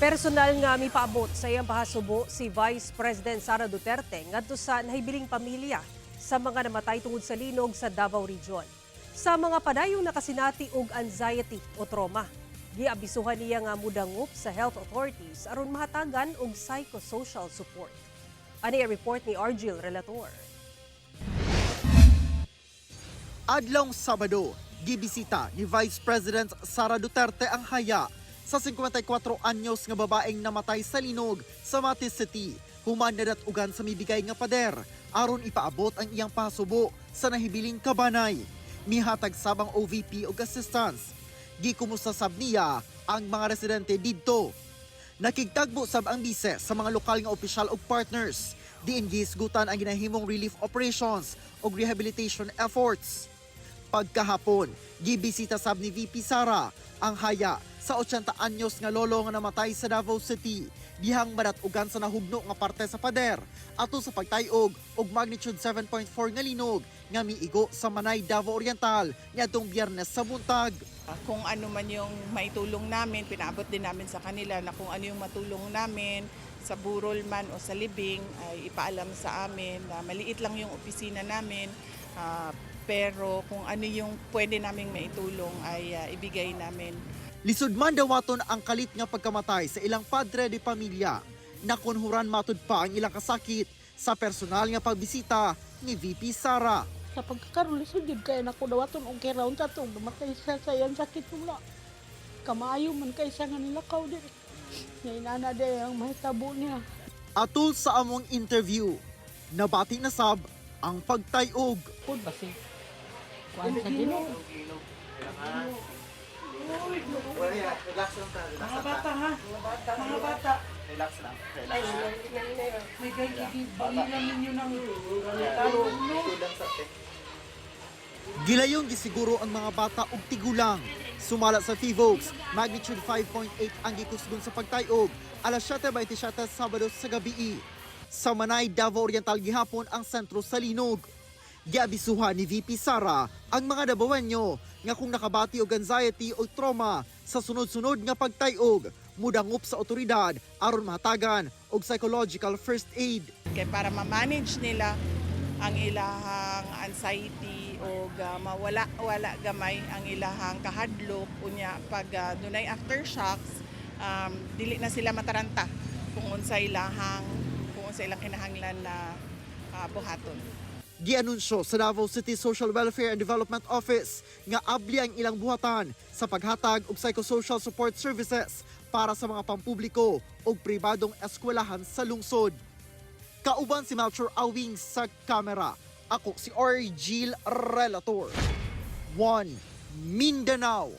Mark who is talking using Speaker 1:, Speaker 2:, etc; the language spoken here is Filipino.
Speaker 1: Personal nga mipaabot sa iyang pahasubo si Vice President Sara Duterte ngadto sa nahibiling pamilya sa mga namatay tungod sa linog sa Davao Region. Sa mga padayong nakasinati og anxiety o trauma, giabisuhan niya nga mudangup sa health authorities aron mahatagan og psychosocial support. Ani ang report ni Argil Relator.
Speaker 2: Adlong Sabado, gibisita ni Vice President Sara Duterte ang haya sa 54 anyos nga babaeng namatay sa linog sa Matis City. Human nadatugan sa mibigay nga pader aron ipaabot ang iyang pasubo sa nahibiling kabanay. Mihatag sabang OVP og assistance. Gikumusta sab niya ang mga residente didto. Nakigtagbo sab ang bise sa mga lokal nga opisyal ug partners. Diin gisgutan ang ginahimong relief operations ug rehabilitation efforts. Pagkahapon, gibisita sab ni VP Sara ang haya sa 80 anyos nga lolo nga namatay sa Davao City. Dihang madatugan sa nahugno nga parte sa pader ato sa pagtayog og magnitude 7.4 nga linog nga miigo sa Manay, Davao Oriental niadtong Biyernes sa buntag.
Speaker 3: Kung ano man yung maitulong namin, pinaabot din namin sa kanila na kung ano yung matulong namin sa burol man o sa libing ay ipaalam sa amin na maliit lang yung opisina namin. Pero kung ano yung pwede naming maitulong ay ibigay namin.
Speaker 2: Lisod man dawaton ang kalit nga pagkamatay sa ilang padre de pamilya. Nakunhuran matud pa ang ilang kasakit sa personal nga pagbisita ni VP Sara.
Speaker 4: Sa pagkakaroon, lisod yun kaya naku dawaton og kiraon sa itong namatay sa sayang sakit mula. Kamayo man kay sa nga nilakaw din. Ngayon na ang mahitabo niya.
Speaker 2: Atul sa among interview, nabati na sab ang pagtayog.
Speaker 4: Pud basi. Kuan sa Ginoo.
Speaker 2: Relax lang ta.
Speaker 4: Mga bata ha. Mga bata.
Speaker 2: Relax lang.
Speaker 4: May gagigibalilan ninyo ng talong no.
Speaker 2: Gilayong gisiguro ang mga bata og tigulang. Sumala sa Fivox, magnitude 5.8 ang gikusgon sa pagtayog. Alas 7:27 Sabado sa gabi. Sa Manay, Davao Oriental gihapon ang sentro sa linog. Giabisuhan ni VP Sara ang mga Davaoenyo nga kung nakabati og anxiety o trauma sa sunod-sunod nga pagtayog, mudangup sa otoridad aron mahatagan og psychological first aid.
Speaker 3: Kaya para ma-manage nila ang ilahang anxiety o mawala-wala gamay ang ilahang kahadlok unya pag dunay aftershocks, dili na sila mataranta kung unsa ilang kinahanglan na buhaton.
Speaker 2: Gianunsyo sa Davao City Social Welfare and Development Office nga abli ang ilang buhatan sa paghatag og psychosocial support services para sa mga pampubliko o pribadong eskwelahan sa lungsod. Kauban si Melchor Awing sa kamera. Ako si Argil Relator. 1 Mindanao.